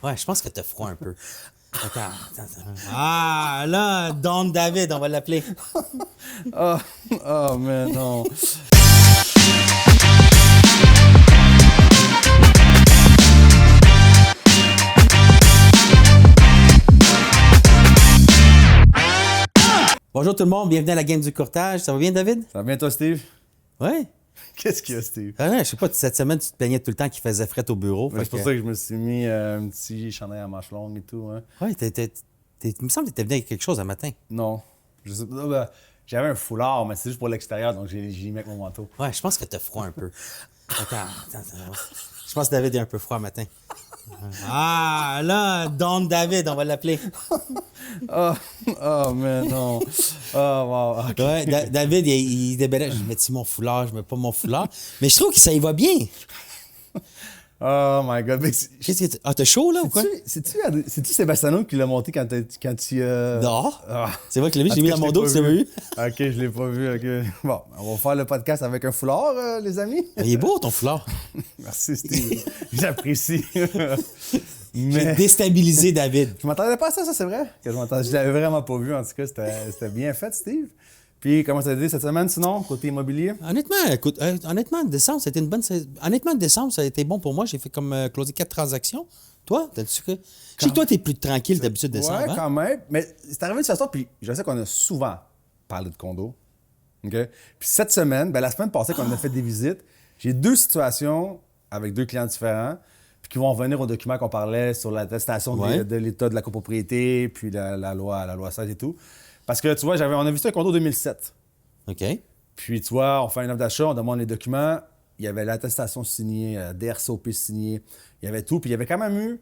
Ouais, je pense que t'as froid un peu. Attends. Ah, là, Don David, on va l'appeler. Oh, oh, mais non. Bonjour tout le monde, bienvenue à la game du courtage. Ça va bien, David? Ça va bien, toi, Steve? Ouais. Qu'est-ce qu'il y a, Steve? Ah ouais, je sais pas, cette semaine, tu te plaignais tout le temps qu'il faisait fret au bureau. C'est pour ça que je me suis mis un petit chandail à manches longues et tout. Hein. Ouais, il me semble que tu étais venu avec quelque chose un matin. Non. Je sais pas. J'avais un foulard, mais c'est juste pour l'extérieur, donc j'ai mis avec mon manteau. Ouais, je pense que t'as froid un peu. Attends. Je pense que David est un peu froid un matin. Ah, là, Don David, on va l'appeler. Oh, oh, mais non. Oh, wow. Okay. Ouais, David, il déballait. Je mets-tu mon foulard, je mets pas mon foulard. Mais je trouve que ça y va bien. Oh my God. Qu'est-ce que t'as chaud, là, ou quoi? C'est-tu Sébastiano qui l'a monté quand tu... Non. Ah. C'est vrai que je l'ai mis dans mon dos, tu l'as vu? OK, je l'ai pas vu. OK. Bon, on va faire le podcast avec un foulard, les amis. Il est beau, ton foulard. Merci, Steve. J'apprécie. J'ai déstabilisé David. Je m'attendais pas à ça, c'est vrai. Je l'avais vraiment pas vu, en tout cas. C'était bien fait, Steve. Puis, comment ça a été cette semaine, sinon, côté immobilier? Honnêtement, écoute, décembre, c'était une bonne saison. Honnêtement, décembre, ça a été bon pour moi. J'ai fait comme closer 4 transactions. Toi, t'as-tu que... Je sais que toi, t'es plus tranquille d'habitude décembre. Ouais, hein? quand même. Mais c'est arrivé de cette façon, puis je sais qu'on a souvent parlé de condo. OK? Puis cette semaine, la semaine passée, quand on a fait des visites, j'ai 2 situations avec 2 clients différents, puis qui vont revenir au document qu'on parlait sur l'attestation de l'état de la copropriété, puis la loi 16 et tout. Parce que, tu vois, on a visité un condo 2007. OK. Puis, tu vois, on fait une offre d'achat, on demande les documents. Il y avait l'attestation signée, DRCOP signée, il y avait tout. Puis, il y avait quand même eu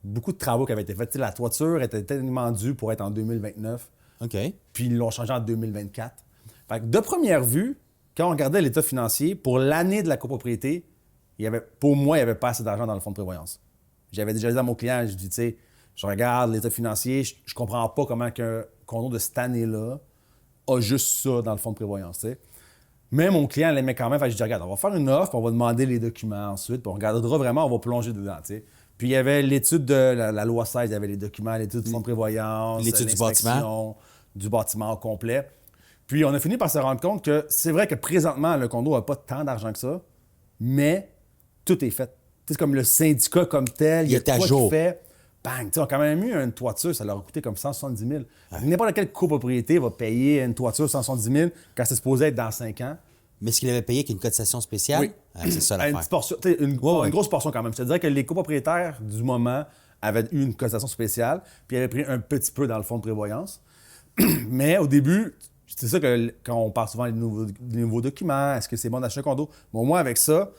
beaucoup de travaux qui avaient été faits. Tu sais, la toiture était tellement due pour être en 2029. OK. Puis, ils l'ont changé en 2024. Fait que, de première vue, quand on regardait l'état financier, pour l'année de la copropriété, pour moi, il n'y avait pas assez d'argent dans le fonds de prévoyance. J'avais déjà dit à mon client, je dis, tu sais, je regarde l'état financier, je comprends pas comment qu'un condo de cette année-là a juste ça dans le fonds de prévoyance, tu sais. Mais mon client l'aimait quand même, fait que je dis, regarde, on va faire une offre, on va demander les documents ensuite, puis on regardera vraiment, on va plonger dedans, tu sais. Puis il y avait l'étude de la loi 16, il y avait les documents, l'étude du fonds de prévoyance, l'étude du bâtiment au complet. Puis on a fini par se rendre compte que c'est vrai que présentement, le condo n'a pas tant d'argent que ça, mais tout est fait. C'est comme le syndicat comme tel, il y a à quoi jour. qui fait. Bang! On a quand même eu une toiture, ça leur a coûté comme 170 000. N'importe quelle copropriété va payer une toiture 170 000 quand c'est supposé être dans 5 ans. Mais est-ce qu'il avait payé avec une cotisation spéciale? Oui. C'est ça Une l'affaire. petite portion, une grosse portion quand même. Je te dirais que les copropriétaires du moment avaient eu une cotisation spéciale, puis ils avaient pris un petit peu dans le fonds de prévoyance. Mais au début, c'est ça que quand on parle souvent des nouveaux documents, est-ce que c'est bon d'acheter un condo? Bon, moi, avec ça,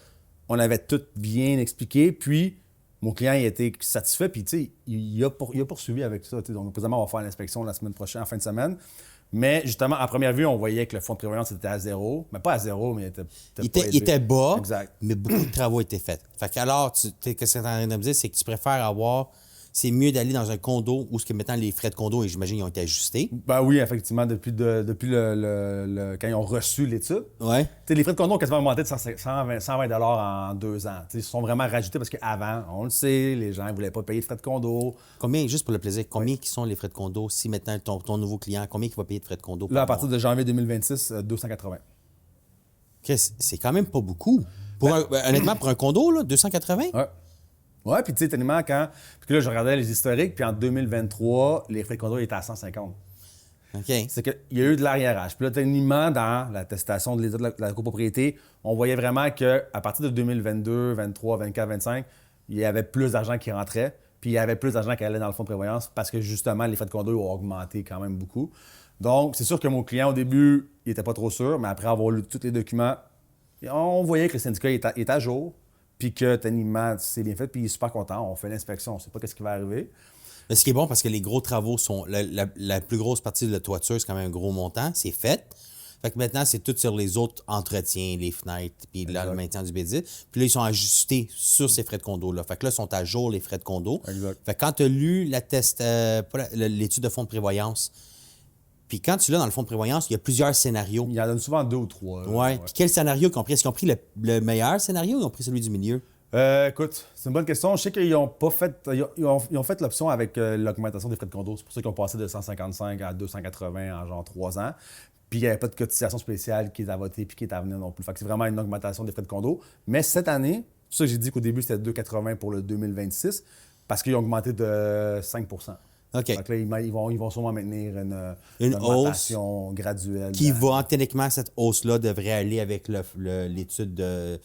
on avait tout bien expliqué, puis mon client il était satisfait, puis tu sais, il a poursuivi avec ça. Donc, présentement, on va faire l'inspection la semaine prochaine, en fin de semaine. Mais justement, à première vue, on voyait que le fonds de prévoyance était à zéro. Mais pas à zéro, mais il était bas, exact. Mais beaucoup de travaux étaient faits. Fait qu'alors, ce que tu es en train de me dire, c'est que tu préfères avoir... C'est mieux d'aller dans un condo où, maintenant, les frais de condo, et j'imagine, ils ont été ajustés. Ben oui, effectivement, depuis quand ils ont reçu l'étude. Ouais. Les frais de condo ont quasiment augmenté de 120 en 2 ans. Ils se sont vraiment rajoutés parce qu'avant, on le sait, les gens ne voulaient pas payer de frais de condo. Combien, juste pour le plaisir, combien qui sont les frais de condo? Si maintenant, ton nouveau client, combien il va payer de frais de condo? Là, à partir de janvier 2026, 280. C'est quand même pas beaucoup. Honnêtement, pour un condo, là, 280? Ouais. Oui, puis tu sais, tellement quand... Puis que là, je regardais les historiques, puis en 2023, les frais de condo étaient à 150. OK. C'est qu'il y a eu de l'arriérage. Puis là, techniquement, dans l'attestation de l'état de la copropriété, on voyait vraiment qu'à partir de 2022, 23, 24, 25, il y avait plus d'argent qui rentrait, puis il y avait plus d'argent qui allait dans le fonds de prévoyance parce que justement, les frais de condo ont augmenté quand même beaucoup. Donc, c'est sûr que mon client, au début, il n'était pas trop sûr, mais après avoir lu tous les documents, on voyait que le syndicat est à jour. Puis que techniquement, c'est bien fait, puis il est super content. On fait l'inspection, on ne sait pas ce qui va arriver. Mais ce qui est bon, parce que les gros travaux sont... La plus grosse partie de la toiture, c'est quand même un gros montant. C'est fait. Fait que maintenant, c'est tout sur les autres entretiens, les fenêtres, puis là, le maintien du bédit. Puis là, ils sont ajustés sur ces frais de condo-là. Fait que là, ils sont à jour, les frais de condo. Exact. Fait que quand tu as lu l'étude de fonds de prévoyance, puis quand tu l'as dans le fonds de prévoyance, il y a plusieurs scénarios. Il y en donne souvent 2 ou 3. Oui. Puis quel scénario qu'ils ont pris? Est-ce qu'ils ont pris le meilleur scénario ou ils ont pris celui du milieu? Écoute, c'est une bonne question. Je sais qu'ils ont pas fait. Ils ont fait l'option avec l'augmentation des frais de condo. C'est pour ça qu'ils ont passé de 155 à 280 en genre 3 ans. Puis il n'y avait pas de cotisation spéciale qui est à voter puis qui est à venir non plus. Fait que c'est vraiment une augmentation des frais de condo. Mais cette année, c'est ça que j'ai dit qu'au début, c'était 2,80 pour le 2026 parce qu'ils ont augmenté de 5 OK. Donc là, ils vont sûrement maintenir Une augmentation graduelle. Qui va, techniquement, cette hausse-là devrait aller avec l'étude de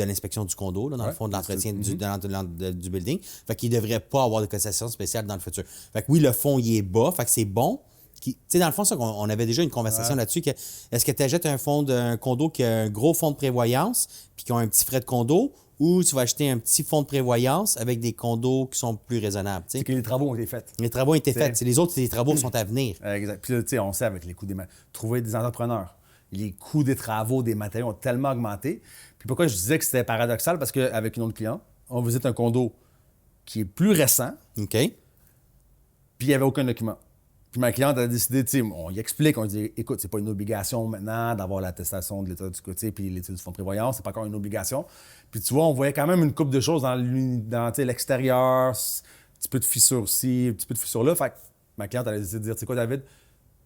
l'inspection du condo, là, dans le fond, de l'entretien du building. Fait qu'il ne devrait pas avoir de cotisation spéciale dans le futur. Fait que oui, le fonds, il est bas. Fait que c'est bon. Tu sais, dans le fond, ça, on avait déjà une conversation là-dessus. Est-ce que tu achètes un condo qui a un gros fonds de prévoyance puis qui a un petit frais de condo, ou tu vas acheter un petit fonds de prévoyance avec des condos qui sont plus raisonnables? C'est que les travaux ont été faits. Les travaux ont été faits. Les autres, les travaux sont à venir. Exact. Puis là, tu sais, on sait avec les coûts trouver des entrepreneurs. Les coûts des travaux, des matériaux ont tellement augmenté. Puis pourquoi je disais que c'était paradoxal? Parce qu'avec une autre cliente, on visite un condo qui est plus récent, OK. puis il n'y avait aucun document. Puis ma cliente a décidé, tu sais, on y explique, on dit, écoute, c'est pas une obligation maintenant d'avoir l'attestation de l'état du côté puis l'étude du fonds de prévoyance, c'est pas encore une obligation. Puis tu vois, on voyait quand même une couple de choses dans l'extérieur, un petit peu de fissure aussi, un petit peu de fissure là. Fait que ma cliente a décidé de dire, tu sais quoi, David,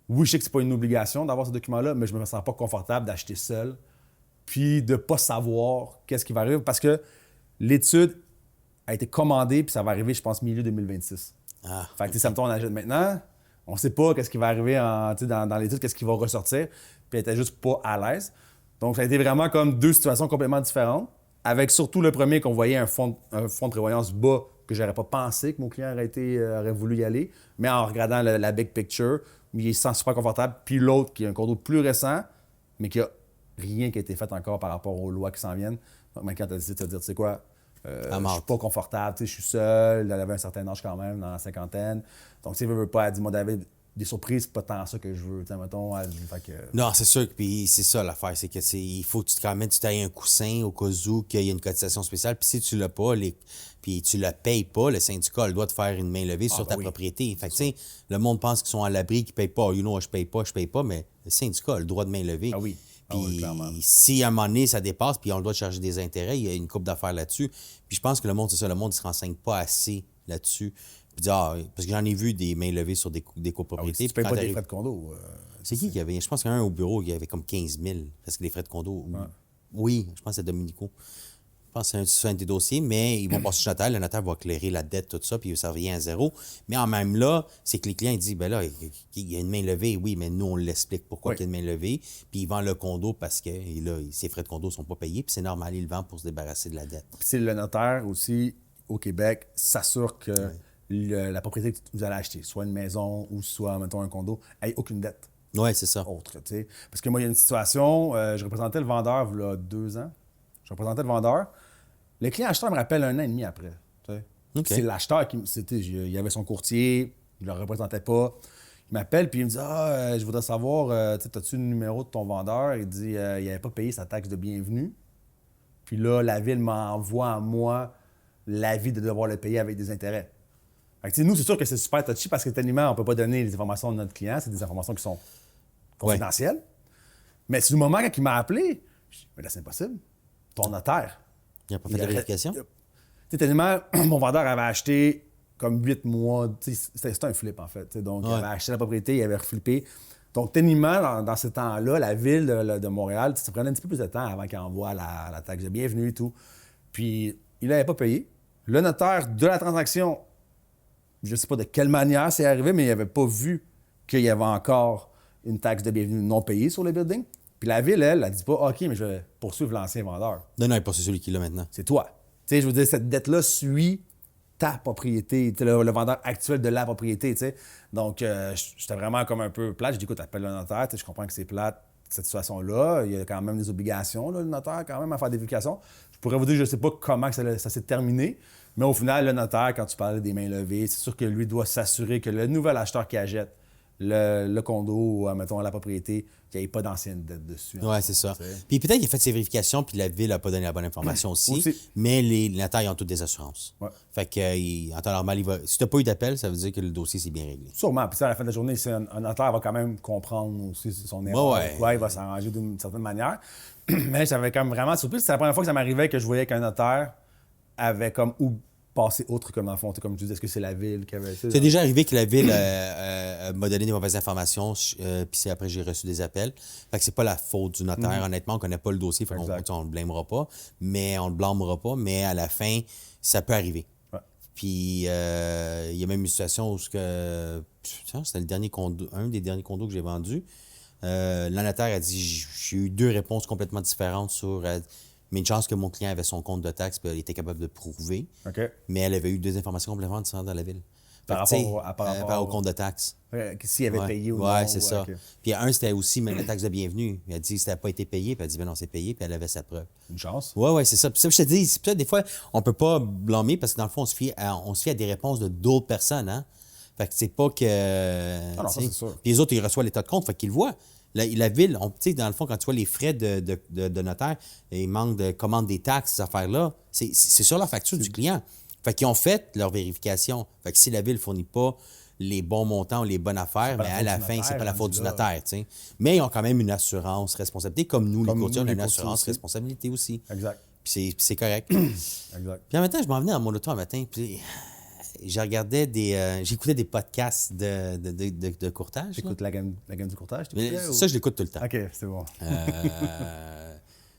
oui, je sais que c'est pas une obligation d'avoir ce document-là, mais je me sens pas confortable d'acheter seul, puis de pas savoir qu'est-ce qui va arriver, parce que l'étude a été commandée, puis ça va arriver, je pense, milieu 2026. Ah, fait que ça me tourne, on achète maintenant. On ne sait pas qu'est-ce qui va arriver dans l'étude, qu'est-ce qui va ressortir. Puis elle était juste pas à l'aise. Donc, ça a été vraiment comme deux situations complètement différentes. Avec surtout le premier qu'on voyait un fonds de prévoyance bas que j'aurais pas pensé que mon client aurait voulu y aller. Mais en regardant la big picture, il se sent super confortable. Puis l'autre qui est un condo plus récent, mais qui a rien qui a été fait encore par rapport aux lois qui s'en viennent. Donc, ma cliente a décidé de se dire, tu sais quoi, je suis pas confortable, je suis seul, elle avait un certain âge quand même, dans la cinquantaine. Donc, tu sais, veut pas, elle dit, moi, David, des surprises, c'est pas tant ça que je veux, tu sais, mettons. Fait que... Non, c'est sûr, puis c'est ça l'affaire, c'est que il faut que quand même tu t'ailles un coussin au cas où qu'il y a une cotisation spéciale, puis si tu l'as pas, puis tu le payes pas, le syndicat, doit te faire une main levée sur ta propriété. Fait que, tu sais, le monde pense qu'ils sont à l'abri, qu'ils payent pas. Je paye pas, mais le syndicat a le droit de main levée. Ah oui. Puis si à un moment donné, ça dépasse, puis on le doit charger des intérêts, il y a une coupe d'affaires là-dessus. Puis je pense que le monde, c'est ça, le monde ne se renseigne pas assez là-dessus. Puis parce que j'en ai vu des mains levées sur des copropriétés. Si tu payes pas des frais de condo. C'est qui avait? Je pense qu'il y en a un au bureau qui avait comme 15 000 parce que les frais de condo. Ouais. Oui, je pense que c'est Dominico. Je pense que c'est un des dossiers, mais ils vont passer chez le notaire. Le notaire va éclairer la dette, tout ça, puis ça revient à zéro. Mais en même là, c'est que les clients ils disent, ben là, il y a une main levée, oui, mais nous, on l'explique pourquoi il y a une main levée. Puis ils vendent le condo parce que là, ses frais de condo ne sont pas payés, puis c'est normal, ils le vendent pour se débarrasser de la dette. Puis le notaire aussi, au Québec, s'assure que la propriété que vous allez acheter, soit une maison ou soit, mettons, un condo, ait aucune dette. Oui, c'est ça. Autre, tu sais. Parce que moi, il y a une situation, je représentais le vendeur il y a 2 ans. Je représentais le vendeur. Le client acheteur me rappelle 1 an et demi après. Okay. C'est l'acheteur qui... il avait son courtier, il ne le représentait pas. Il m'appelle puis il me dit « je voudrais savoir, as-tu le numéro de ton vendeur? » Il dit il n'avait pas payé sa taxe de bienvenue. Puis là, la ville m'envoie à moi l'avis de devoir le payer avec des intérêts. Fait que, nous, c'est sûr que c'est super touchy parce que techniquement, on ne peut pas donner les informations de notre client. C'est des informations qui sont confidentielles. Mais c'est le moment quand il m'a appelé, je dis « Mais là, c'est impossible. Ton notaire. » Il n'a pas fait de vérification? Tu sais, tellement, mon vendeur avait acheté comme 8 mois. C'était un flip, en fait. Donc, il avait acheté la propriété, il avait reflippé. Donc, techniquement, dans ce temps-là, la ville de Montréal, ça prenait un petit peu plus de temps avant qu'il envoie la taxe de bienvenue et tout. Puis, il n'avait pas payé. Le notaire de la transaction, je ne sais pas de quelle manière c'est arrivé, mais il n'avait pas vu qu'il y avait encore une taxe de bienvenue non payée sur le building. Puis la ville, elle dit pas « OK, mais je vais poursuivre l'ancien vendeur. » Non, il n'est pas celui qui l'a maintenant. C'est toi. Tu sais, je veux dire, cette dette-là suit ta propriété, le vendeur actuel de la propriété, tu sais. Donc, j'étais vraiment comme un peu plate. Je dis « Écoute, appelle le notaire. Je comprends que c'est plate, cette situation-là. Il y a quand même des obligations, là, le notaire, quand même, à faire des vérifications. Je pourrais vous dire, je ne sais pas comment ça s'est terminé, mais au final, le notaire, quand tu parlais des mains levées, c'est sûr que lui doit s'assurer que le nouvel acheteur qui achète le condo ou, mettons, la propriété, qu'il n'y ait pas d'ancienne dette dessus. Oui, c'est ça. Puis peut-être qu'il a fait ses vérifications, puis la ville n'a pas donné la bonne information aussi. Mais les notaires, ils ont toutes des assurances. Ouais. Fait qu'en temps normal, si tu n'as pas eu d'appel, ça veut dire que le dossier s'est bien réglé. Sûrement. Puis à la fin de la journée, un notaire va quand même comprendre aussi son erreur. Il va s'arranger d'une certaine manière. Mais j'avais quand même vraiment surpris. C'est la première fois que ça m'arrivait que je voyais qu'un notaire avait comme ou passé autre comme enfant. Comme tu dis, est-ce que c'est la ville qui avait... C'est déjà arrivé que la ville m'a donné des mauvaises informations, puis après j'ai reçu des appels. Fait que c'est pas la faute du notaire. Honnêtement, on connaît pas le dossier, fait qu'on le blâmera pas, mais on le blâmera pas, mais à la fin, ça peut arriver. Ouais. Puis il y a même une situation où c'était le dernier condo, un des derniers condos que j'ai vendu. Le notaire a dit j'ai eu 2 réponses complètement différentes sur mais une chance que mon client avait son compte de taxe et il était capable de prouver. OK. Mais elle avait eu 2 informations complètement différentes dans la ville. Par rapport au compte de taxe. S'il avait payé ou non. Oui, c'est ça. Okay. Puis c'était aussi même la taxe de bienvenue. Elle a dit que ça n'a pas été payé, puis elle a dit ben non, c'est payé, puis elle avait sa preuve. Une chance. Oui, c'est ça. Puis ça, je te dis, peut-être des fois, on peut pas blâmer parce que dans le fond, on se fie à des réponses de d'autres personnes, hein. Fait que c'est pas que. Ah non, ça, c'est sûr. Puis les autres, ils reçoivent l'état de compte, fait qu'ils le voient. La ville, tu sais, dans le fond, quand tu vois les frais de notaire, il manque de commande des taxes, ces affaires-là, c'est sur la facture du client. Fait qu'ils ont fait leur vérification. Fait que si la ville ne fournit pas les bons montants ou les bonnes affaires, mais à la fin, c'est pas la faute du notaire, tu sais. Mais ils ont quand même une assurance responsabilité, comme nous, les courtiers, on a une assurance responsabilité aussi. Exact. Puis c'est correct. Exact. Puis en même temps, je m'en venais dans mon auto un matin, puis j'écoutais des podcasts de courtage. J'écoute la gamme du courtage? Ça, je l'écoute tout le temps. OK, c'est bon.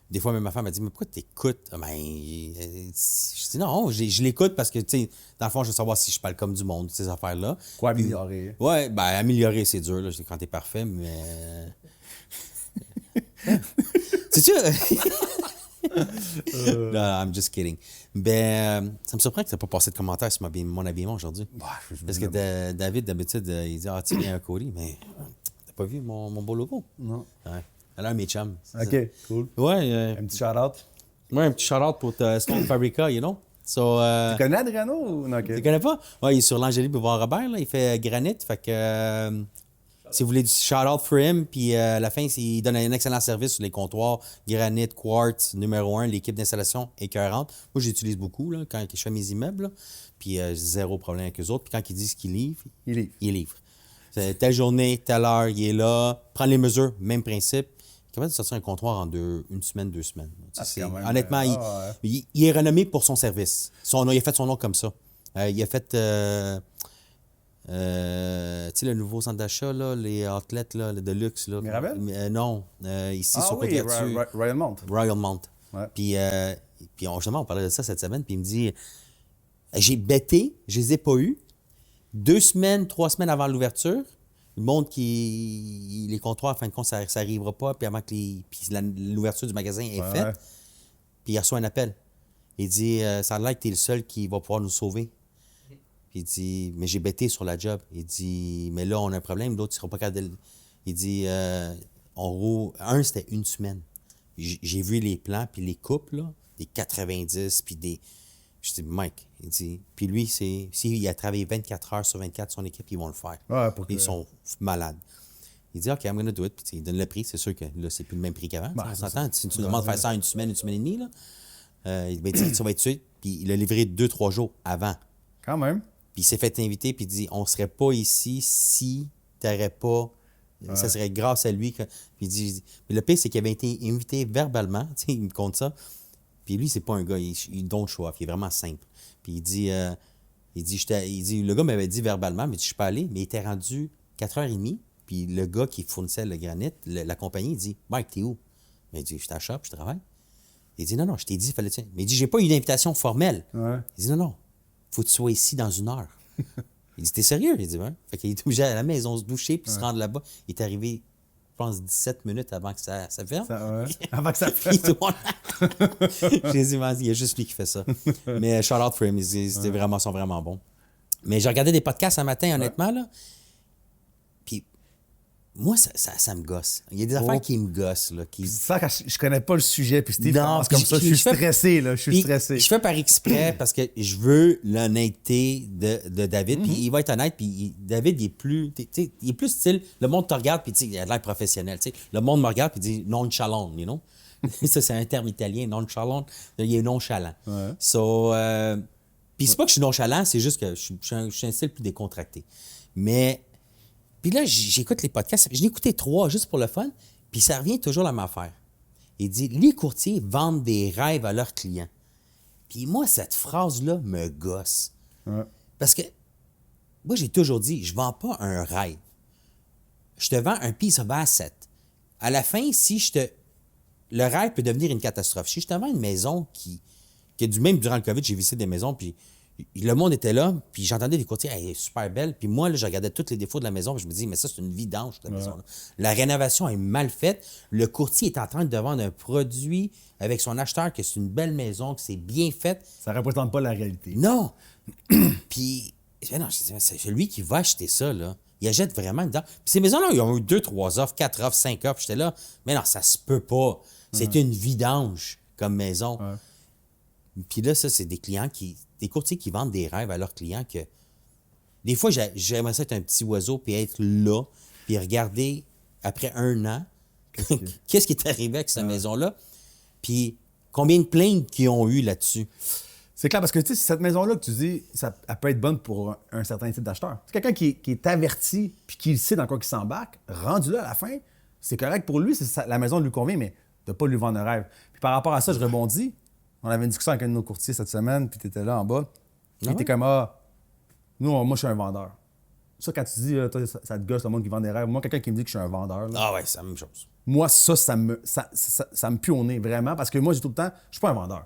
Des fois, même ma femme m'a dit « Mais pourquoi tu écoutes? » Ben, je dis « Non, je l'écoute parce que, tu sais, dans le fond, je veux savoir si je parle comme du monde, ces affaires-là. » Quoi améliorer? Oui, ben améliorer, c'est dur, là, quand t'es parfait, mais... C'est-tu... Non, I'm just kidding. Ben, ça me surprend que tu n'aies pas passé de commentaires sur mon habillement aujourd'hui. Parce que David, d'habitude, il dit « Ah, tu viens un Cody, mais t'as pas vu mon beau logo? » Non. Ouais. Alors, mes chums. OK, cool. Ouais. Un petit shout-out? Ouais, un petit shout-out pour Stone Fabrica, you know? So, tu connais Adriano ou non? Okay. Tu connais pas? Ouais, il est sur l'Angélie Boulevard Robert, là. Il fait granit. Fait que si vous voulez du shout-out for him, puis à la fin, il donne un excellent service sur les comptoirs granit, quartz, numéro 1, l'équipe d'installation écœurante. Moi, j'utilise beaucoup là, quand je fais mes immeubles. Là. Puis zéro problème avec eux autres. Puis quand ils disent qu'ils livrent, il livre. Telle journée, telle heure, il est là. Prends les mesures, même principe. Il est capable de sortir un comptoir en une semaine, 2 semaines. Honnêtement, il est renommé pour son service. Il a fait son nom comme ça. Il a fait, tu sais, le nouveau centre d'achat, là, les outlets là, de luxe. Là. Mirabel? Non, ici sur Côte-Vertu. Royal Mount. Royal Mount. Ouais. Puis justement, on parlait de ça cette semaine, puis il me dit, j'ai bêté, je les ai pas eus. 2 semaines, 3 semaines avant l'ouverture, il montre que les comptoirs, en fin de compte, ça n'arrivera pas, puis avant que l'ouverture du magasin est faite. Puis il reçoit un appel. Il dit ça a l'air que tu es le seul qui va pouvoir nous sauver. Puis il dit mais j'ai bêté sur la job. Il dit mais là, on a un problème, l'autre, il ne sera pas capable de. Il dit on roule. C'était 1 semaine. J'ai vu les plans, puis les coupes, là, des 90, puis des. Je dis, Mike, il dit, puis lui, s'il a travaillé 24 heures sur 24, son équipe, ils vont le faire. Ouais, ils sont malades. Il dit, OK, I'm gonna do it. Puis il donne le prix. C'est sûr que là, c'est plus le même prix qu'avant. On s'entend. Si tu demandes de faire ça en 1 semaine, 1 semaine et demie, là, ça va être suite. Puis il a livré 2-3 jours avant. Quand même. Puis il s'est fait inviter, puis il dit, on serait pas ici si tu n'aurais pas. Ça serait grâce à lui. Puis il dit, mais le pire, c'est qu'il avait été invité verbalement. Il me compte ça. Puis lui, c'est pas un gars, il don't show off, il est vraiment simple. Puis il dit, le gars m'avait dit verbalement, mais je suis pas allé, mais il était rendu 4h30. Puis le gars qui fournissait le granit, la compagnie, il dit, Mike, t'es où? Mais il dit, je suis à la shop, je travaille. Il dit, non, je t'ai dit, fallait. Mais il dit, j'ai pas eu d'invitation formelle. Ouais. Il dit, non, faut que tu sois ici dans 1 heure. Il dit, t'es sérieux? Il dit, ouais. Fait qu'il est obligé à la maison se doucher, puis se rendre là-bas. Il est arrivé, je pense, 17 minutes avant que ça ferme. Avant que ça ferme. J'ai dit, il y a juste lui qui fait ça. Mais shout out for him, ils sont vraiment bons. Mais j'ai regardé des podcasts un matin, honnêtement, là. Puis moi, ça me gosse. Il y a des affaires qui me gossent, là. Ça, je connais pas le sujet, puis Steve commence comme ça. Je suis stressé, là. Je suis stressé. Je fais par exprès parce que je veux l'honnêteté de David. Puis il va être honnête. Puis David, il est plus style. Le monde te regarde, puis il a l'air professionnel. T'sais. Le monde me regarde, puis il dit nonchalant, you know? Ça, c'est un terme italien, nonchalant. Il est nonchalant. Ouais. So, puis c'est pas que je suis nonchalant, c'est juste que je suis un style plus décontracté. Mais, puis là, j'écoute les podcasts. J'en ai écouté 3 juste pour le fun, puis ça revient toujours à ma affaire. Il dit, les courtiers vendent des rêves à leurs clients. Puis moi, cette phrase-là me gosse. Ouais. Parce que moi, j'ai toujours dit, je vends pas un rêve. Je te vends un piece of asset. À la fin, si je te... Le rêve peut devenir une catastrophe. Si je te vends une maison qui est même durant le COVID, j'ai visité des maisons, puis le monde était là, puis j'entendais des courtiers, elle est super belle. Puis moi, là, je regardais tous les défauts de la maison, puis je me dis, mais ça, c'est une vidange, cette maison-là. La rénovation est mal faite. Le courtier est en train de vendre un produit avec son acheteur, que c'est une belle maison, que c'est bien fait. Ça représente pas la réalité. Non! Puis, non, c'est lui qui va acheter ça, là. Il achète vraiment dedans. Puis ces maisons-là, ils ont eu 2, 3 offres, 4 offres, 5 offres. J'étais là, mais non, ça se peut pas. C'est une vidange comme maison. Ouais. Puis là, ça, c'est des courtiers qui vendent des rêves à leurs clients que... Des fois, j'aimerais ça être un petit oiseau puis être là, puis regarder, après 1 an, qu'est-ce qui est arrivé avec cette maison-là, puis combien de plaintes qu'ils ont eu là-dessus. C'est clair, parce que tu sais, cette maison-là que tu dis, elle peut être bonne pour un certain type d'acheteur. C'est quelqu'un qui est averti puis qui sait dans quoi il s'embarque, rendu là à la fin, c'est correct pour lui, la maison lui convient, mais de ne pas lui vendre un rêve. Puis par rapport à ça, je rebondis. On avait une discussion avec un de nos courtiers cette semaine, puis tu étais là en bas. Il était comme, moi, je suis un vendeur. Ça, quand tu dis, toi, ça te gosse le monde qui vend des rêves. Moi, quelqu'un qui me dit que je suis un vendeur. Là, Ah ouais, c'est la même chose. moi, ça me pue au nez, vraiment, parce que moi, j'ai tout le temps, je suis pas un vendeur.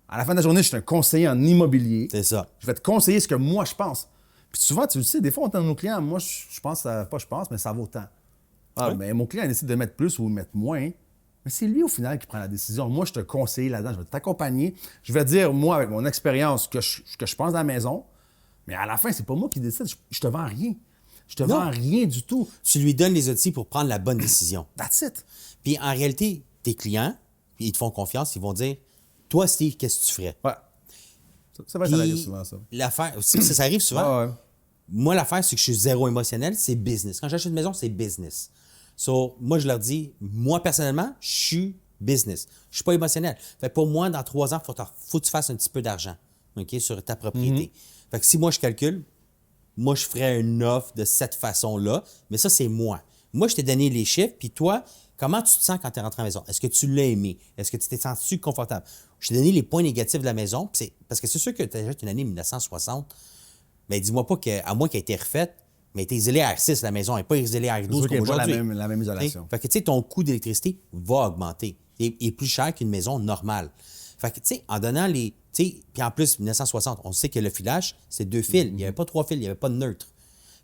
À la fin de la journée, je suis un conseiller en immobilier. C'est ça. Je vais te conseiller ce que moi, je pense. Puis souvent, tu le sais, des fois, on entend nos clients, moi, je pense, mais ça vaut tant. Ah, Oui. mais mon client décide de mettre plus ou de mettre moins. Mais c'est lui, au final, qui prend la décision. Moi, je te conseille là-dedans, je vais t'accompagner. Je vais te dire, moi, avec mon expérience, que je pense à la maison. Mais à la fin, c'est pas moi qui décide. Je te vends rien. Je te vends rien du tout. Tu lui donnes les outils pour prendre la bonne décision. That's it. Puis en réalité, tes clients, ils te font confiance, ils vont dire, toi, Steve, qu'est-ce que tu ferais? Ouais. Ça va, ça Puis arrive souvent, ça. l'affaire, ça arrive souvent. Ouais. Moi, l'affaire, c'est que je suis zéro émotionnel, c'est business. Quand j'achète une maison, c'est business. So, moi, je leur dis, moi, personnellement, je suis business. Je suis pas émotionnel. Fait que pour moi, dans 3 ans, faut que tu fasses un petit peu d'argent, OK, sur ta propriété. Fait que si moi, je calcule, moi, je ferais une offre de cette façon-là, mais ça, c'est moi. Moi, je t'ai donné les chiffres, puis toi, comment tu te sens quand tu es rentré à la maison? Est-ce que tu l'as aimé? Est-ce que tu t'es senti confortable? Je t'ai donné les points négatifs de la maison, parce que c'est sûr que tu achètes une année 1960, mais dis-moi pas qu'à moins qu'elle ait été refaite, mais elle était isolée à R6, la maison, elle n'est pas isolée à R12 qu'il y comme a pas aujourd'hui. la même isolation. Fait que, tu sais, ton coût d'électricité va augmenter. Il est plus cher qu'une maison normale. Fait que, tu sais, en donnant les... Tu sais, puis en plus, 1960, on sait que le filage, c'est 2 fils. Il n'y avait pas 3 fils, il n'y avait pas de neutre.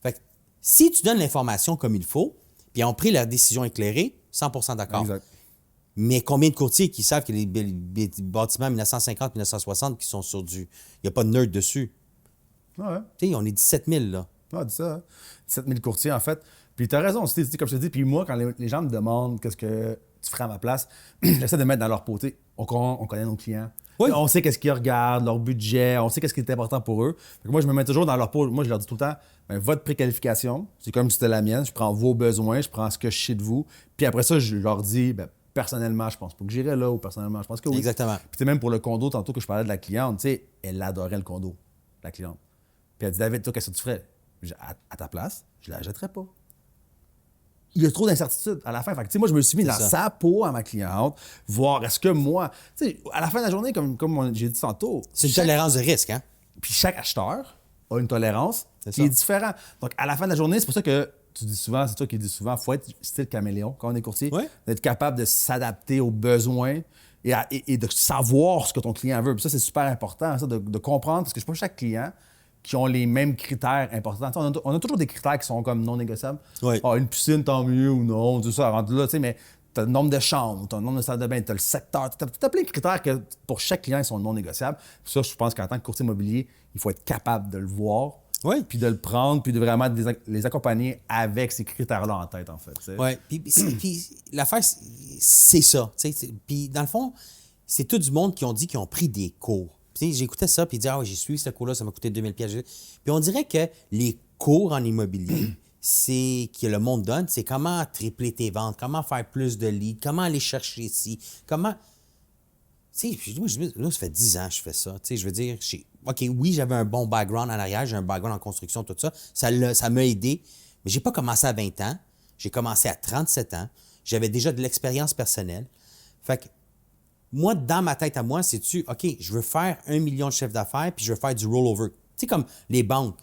Fait que, si tu donnes l'information comme il faut, puis ils ont pris la décision éclairée, 100% d'accord. Exact. Mais combien de courtiers qui savent que les bâtiments 1950-1960 qui sont sur du... Il n'y a pas de neutre dessus. Ouais. Tu sais, on est 17 000, là. Ah, dis ça. 17 000 courtiers, en fait. Puis tu as raison, comme je te dis. Puis moi, quand les gens me demandent qu'est-ce que tu ferais à ma place, j'essaie de mettre dans leur peau. On connaît nos clients. Oui. On sait qu'est-ce qu'ils regardent, leur budget, on sait qu'est-ce qui est important pour eux. Fait que moi, je me mets toujours dans leur peau. Moi, je leur dis tout le temps, votre préqualification, c'est comme si c'était la mienne. Je prends vos besoins, je prends ce que je sais de vous. Puis après ça, je leur dis, personnellement, je pense pas que j'irai là, ou personnellement, je pense que oui. Exactement. Puis même pour le condo, tantôt que je parlais de la cliente, elle adorait le condo, la cliente. Puis elle dit, David, toi, qu'est-ce que tu ferais? À ta place, je la jetterais pas. Il y a trop d'incertitudes à la fin. Fait que, moi, je me suis mis dans sa peau à ma cliente, voir est-ce que moi... à la fin de la journée, comme j'ai dit tantôt... C'est une tolérance de risque, hein? Puis chaque acheteur a une tolérance qui ça. est différente. Donc, à la fin de la journée, c'est pour ça que tu dis souvent, c'est toi qui dis souvent, il faut être style caméléon quand on est courtier, d'être capable de s'adapter aux besoins et de savoir ce que ton client veut. Puis ça, c'est super important, ça, de comprendre, parce que c'est pas chaque client qui ont les mêmes critères importants. On a toujours des critères qui sont comme non négociables. Oui. Une piscine, tant mieux, ou non, tout ça, rendu là, mais tu as le nombre de chambres, tu as le nombre de salles de bain, tu as le secteur, tu as plein de critères que pour chaque client, ils sont non négociables. Puis ça, je pense qu'en tant que courtier immobilier, il faut être capable de le voir, puis de le prendre, puis de vraiment les accompagner avec ces critères-là en tête, en fait. Oui, puis l'affaire, c'est ça. Puis dans le fond, c'est tout du monde qui ont dit qu'ils ont pris des cours. J'écoutais ça, puis ils disaient, ah, j'ai suivi ce cours-là, ça m'a coûté 2000 pièces. Puis on dirait que les cours en immobilier, c'est que le monde donne, c'est comment tripler tes ventes, comment faire plus de leads, comment aller chercher ici, comment... Tu sais, moi, là, ça fait 10 ans que je fais ça. Tu sais, je veux dire, OK, oui, j'avais un bon background en arrière, j'ai un background en construction, tout ça. Ça m'a aidé, mais j'ai pas commencé à 20 ans. J'ai commencé à 37 ans. J'avais déjà de l'expérience personnelle. Fait que moi, dans ma tête à moi, c'est-tu, OK, je veux faire 1 million de chiffre d'affaires, puis je veux faire du rollover. Tu sais, comme les banques.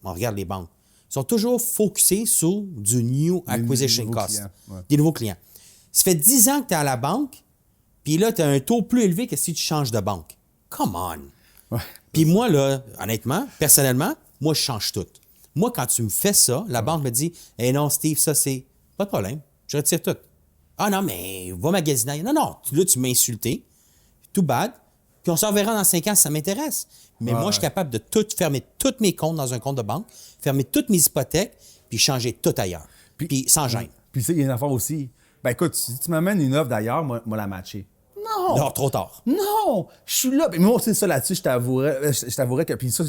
On regarde les banques. Ils sont toujours focusés sur du new acquisition nouveaux cost. clients, ouais. Des nouveaux clients. Ça fait 10 ans que tu es à la banque, puis là, tu as un taux plus élevé que si tu changes de banque. Come on! Ouais. Puis moi, là, honnêtement, personnellement, moi, je change tout. Moi, quand tu me fais ça, la banque me dit « Eh non, Steve, ça, c'est... Pas de problème. Je retire tout. » Ah non, mais va magasiner. Non, non. Là, tu m'as insulté. Tout bad. Puis on se reverra dans 5 ans si ça m'intéresse. Mais moi, je suis capable de tout fermer tous mes comptes dans un compte de banque, fermer toutes mes hypothèques, puis changer tout ailleurs. Puis sans gêne. Puis, tu sais, il y a une affaire aussi. Ben, écoute, si tu m'amènes une offre d'ailleurs, moi la matcher. Non! Non, trop tard. Non! Je suis là. Mais moi, c'est ça là-dessus, je t'avouerais que. Puis ça,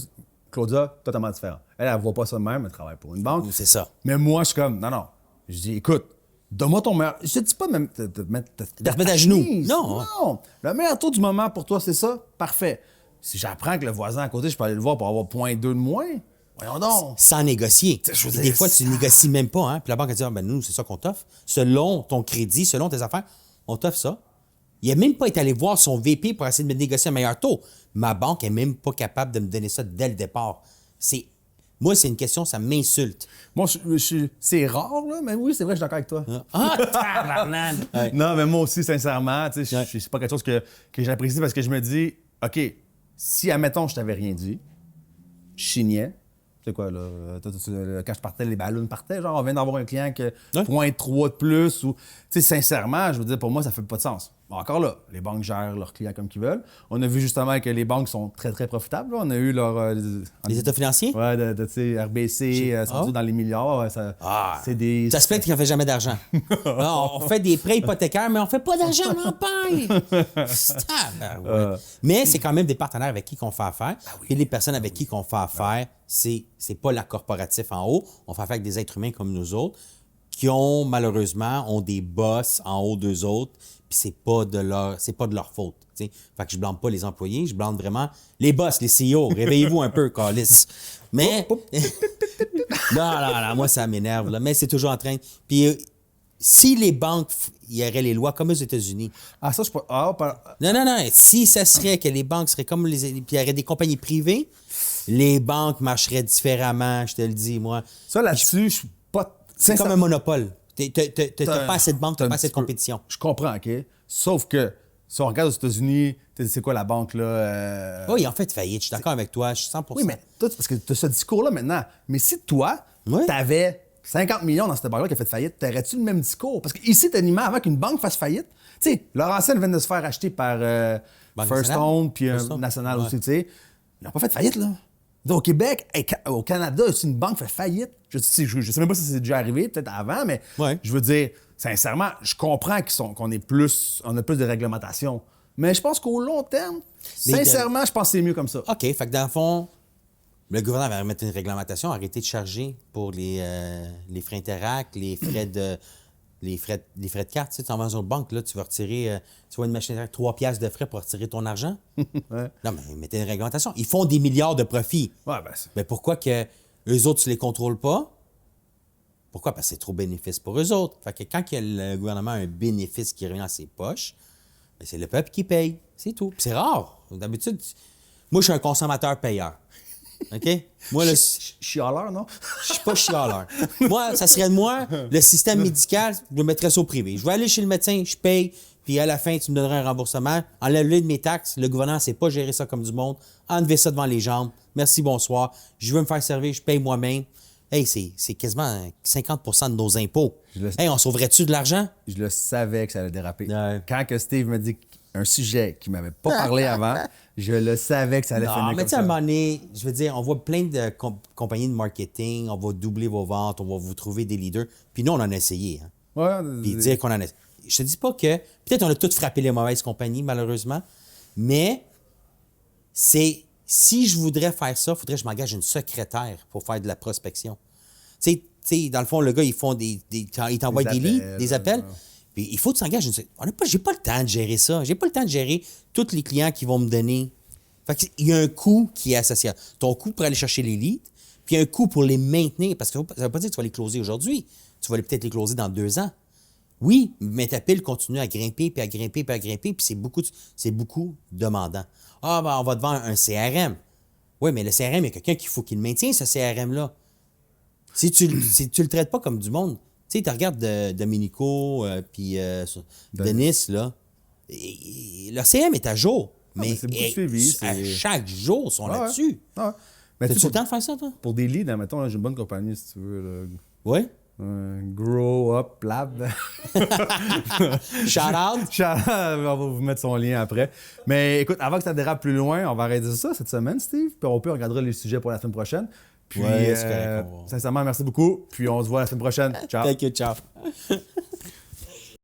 Claudia, totalement différent. Elle ne voit pas ça de même, elle travaille pour une banque. C'est ça. Mais moi, je suis comme, non. Je dis, écoute, donne-moi ton meilleur. Je te dis pas de te mettre à genoux. Non. Non. Le meilleur taux du moment pour toi, c'est ça? Parfait. Si j'apprends que le voisin à côté, je peux aller le voir pour avoir 0,2 de moins, voyons donc. Sans négocier. Je veux Des dire, fois, tu négocies même pas. Hein? Puis la banque a dit, ben nous, c'est ça qu'on t'offre. Selon ton crédit, selon tes affaires, on t'offre ça. Il n'a même pas été allé voir son VP pour essayer de me négocier un meilleur taux. Ma banque n'est même pas capable de me donner ça dès le départ. Moi, c'est une question, ça m'insulte. Moi, c'est rare, là, mais oui, c'est vrai, je suis d'accord avec toi. Ah, tabarnak! Ouais. Non, mais moi aussi, sincèrement, tu sais, c'est pas quelque chose que j'apprécie parce que je me dis, OK, si, admettons, je t'avais rien dit, je signais. Tu sais quoi, là, quand je partais, les ballons partaient, genre, on vient d'avoir un client qui a 0,3 de plus, ou, tu sais, sincèrement, je veux dire, pour moi, ça fait pas de sens. Bon, encore là, les banques gèrent leurs clients comme qu'ils veulent. On a vu justement que les banques sont très, très profitables. Là. On a eu leur... Les états financiers? Ouais, tu sais, RBC, sont dans les milliards. C'est des... Ça se fait qu'on ne fait jamais d'argent. On fait des prêts hypothécaires, mais on ne fait pas d'argent, on en paye. Mais c'est quand même des partenaires avec qui on fait affaire. Et les personnes avec qui on fait affaire, c'est pas la corporatif en haut. On fait affaire avec des êtres humains comme nous autres qui malheureusement, ont des boss en haut d'eux autres, puis c'est pas de leur faute. T'sais. Fait que je blâme pas les employés, je blâme vraiment les boss, les CEO. Réveillez-vous un peu, câlisse. Mais... non, moi, ça m'énerve. Là. Mais c'est toujours en train... Puis si les banques, il y aurait les lois comme aux États-Unis. Ah, ça, je peux... Non. Si ça serait que les banques seraient comme les... Puis il y aurait des compagnies privées, les banques marcheraient différemment, je te le dis, moi. Ça, là-dessus, je suis pas... C'est comme un monopole. T'as pas assez de banques, t'as pas assez de compétition. Je comprends, OK? Sauf que, si on regarde aux États-Unis, c'est quoi la banque, là? Oui, en fait, faillite. Je suis d'accord avec toi. Je suis 100%. Oui, mais toi, parce que tu as ce discours-là maintenant. Mais si toi, t'avais 50 millions dans cette banque-là qui a fait faillite, t'aurais-tu le même discours? Parce qu'ici, t'animais avant qu'une banque fasse faillite. Tu sais, Laurentienne vient de se faire acheter par First Home, puis National aussi, tu sais. Ils n'ont pas fait faillite, là. Au Québec, au Canada, si une banque fait faillite, je sais même pas si c'est déjà arrivé, peut-être avant, mais je veux dire, sincèrement, je comprends qu'on a plus de réglementation. Mais je pense qu'au long terme, sincèrement, je pense que c'est mieux comme ça. OK, fait que dans le fond, le gouvernement va mettre une réglementation, arrêter de charger pour les frais Interact, les frais de carte. Tu sais, en vas dans une banque, là, tu vas retirer, tu vois une machine Interact, 3 piastres de frais pour retirer ton argent. Ouais. Non, mais mettez une réglementation. Ils font des milliards de profits. Ouais, mais pourquoi que eux autres, tu les contrôles pas? Pourquoi? Parce que c'est trop bénéfice pour eux autres. Fait que quand le gouvernement a un bénéfice qui revient dans ses poches, bien, c'est le peuple qui paye. C'est tout. Puis c'est rare. D'habitude, moi, je suis un consommateur payeur. OK? Moi, chialeur, non? Je suis pas chialeur. Moi, ça serait de moi, le système médical, je le mettrais ça au privé. Je vais aller chez le médecin, je paye, puis à la fin, tu me donneras un remboursement. Enlève-le de mes taxes. Le gouvernement ne sait pas gérer ça comme du monde. Enlevez ça devant les jambes. Merci, bonsoir. Je veux me faire servir, je paye moi-même. Hey, c'est quasiment 50 de nos impôts. Hey, on sauverait-tu de l'argent? Je le savais que ça allait déraper. Quand que Steve me dit un sujet qu'il ne m'avait pas parlé avant, je le savais que ça allait finir comme ça. Mais tu sais, à un moment donné, je veux dire, on voit plein de compagnies de marketing, on va doubler vos ventes, on va vous trouver des leaders. Puis nous, on en a essayé. Hein? Ouais, puis dire qu'on en a... Je te dis pas que... Peut-être on a tous frappé les mauvaises compagnies, malheureusement, mais c'est... Si je voudrais faire ça, il faudrait que je m'engage une secrétaire pour faire de la prospection. Tu sais, dans le fond, le gars, ils t'envoient des leads, des appels. Puis il faut que tu t'engages. J'ai pas le temps de gérer ça. J'ai pas le temps de gérer tous les clients qui vont me donner. Fait qu'il y a un coût qui est associé. Ton coût pour aller chercher les leads, puis un coût pour les maintenir. Parce que ça veut pas dire que tu vas les closer aujourd'hui. Tu vas peut-être les closer dans 2 ans. Oui, mais ta pile continue à grimper, puis à grimper, puis à grimper, puis c'est beaucoup demandant. Ah, ben, on va te vendre un CRM. Oui, mais le CRM, il y a quelqu'un qu'il faut qu'il le maintienne, ce CRM-là. Si tu le traites pas comme du monde, tu sais, tu regardes Domenico, puis Denis, là, leur CRM est à jour. Mais c'est beaucoup suivi. À chaque jour, ils sont là-dessus. Ouais. Mais T'as-tu le temps de faire ça, toi? Pour des leads, admettons, là, j'ai une bonne compagnie, si tu veux. Là. Oui? Grow Up Lab. Shout out! On va vous mettre son lien après. Mais écoute, avant que ça dérape plus loin, on va arrêter ça cette semaine, Steve. Puis on peut regarder les sujets pour la semaine prochaine. Puis, Ouais, c'est correct, sincèrement, merci beaucoup. Puis on se voit la semaine prochaine. Ciao. Thank you, ciao.